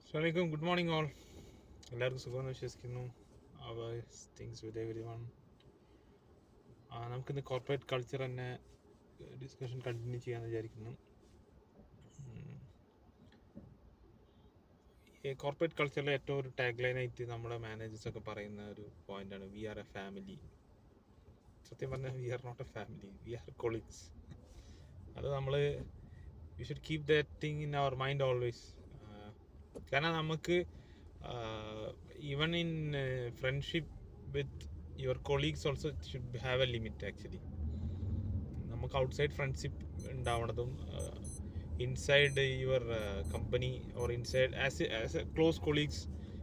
അസ്സലാമലൈക്കും, good morning all. എല്ലാവർക്കും സുഖമെന്ന് വിശ്വസിക്കുന്നു. അവർ തിങ്സ് വിത്ത് എവരി വൺ. നമുക്കിന്ന് കോർപ്പറേറ്റ് കൾച്ചർ തന്നെ ഡിസ്കഷൻ കണ്ടിന്യൂ ചെയ്യാമെന്ന് വിചാരിക്കുന്നു. ഈ കോർപ്പറേറ്റ് കൾച്ചറിലെ ഏറ്റവും ഒരു ടാഗ് ലൈനായിട്ട് നമ്മുടെ മാനേജേഴ്സൊക്കെ പറയുന്ന ഒരു പോയിന്റാണ് വി ആർ എ ഫാമിലി. സത്യം പറഞ്ഞാൽ we are not a family, we are colleagues. അത് നമ്മൾ we should keep that thing in our mind always. കാരണം നമുക്ക് even in friendship with your colleagues also should have a limit. Actually നമുക്ക് outside friendship ഉണ്ടാവണതും inside your company or inside as a close colleagues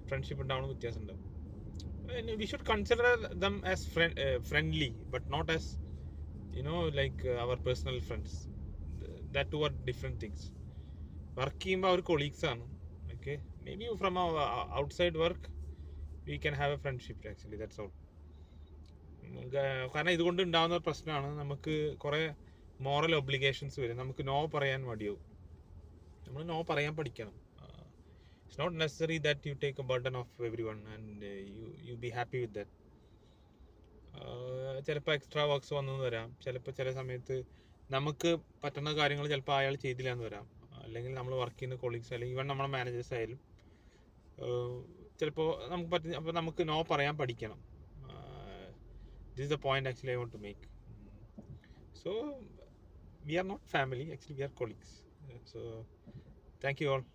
friendship ഉണ്ടാവണ വ്യത്യാസമുണ്ട്. We should consider them as friendly but not as like our personal friends. That two are different things. Work ചെയ്യുമ്പോൾ അവർ colleagues ആണ്. Okay, maybe from our outside work we can have a friendship actually, that's all. കാരണം ഇതുകൊണ്ട് ഉണ്ടാകുന്ന ഒരു പ്രശ്നമാണ്, നമുക്ക് കുറേ moral obligations വരും. നമുക്ക് നോ പറയാൻ മടിയാവും. നമ്മൾ നോ പറയാൻ പഠിക്കണം. It's not necessary that you take a burden of every one and you be happy with that. ചിലപ്പോൾ എക്സ്ട്രാ വർക്ക്സ് വന്നു വരാം. ചിലപ്പോൾ ചില സമയത്ത് നമുക്ക് പറ്റുന്ന കാര്യങ്ങൾ ചിലപ്പോൾ അയാൾ ചെയ്തില്ല എന്ന് വരാം. അല്ലെങ്കിൽ നമ്മൾ വർക്ക് ചെയ്യുന്ന കൊളീഗ്സ് അല്ലെങ്കിൽ ഈവൻ നമ്മുടെ മാനേജേഴ്സ് ആയാലും ചിലപ്പോൾ നമുക്ക് പറ്റുന്ന, അപ്പോൾ നമുക്ക് നോ പറയാൻ പഠിക്കണം. This is the point actually I want to make. So we are not family, actually we are colleagues. So thank you all.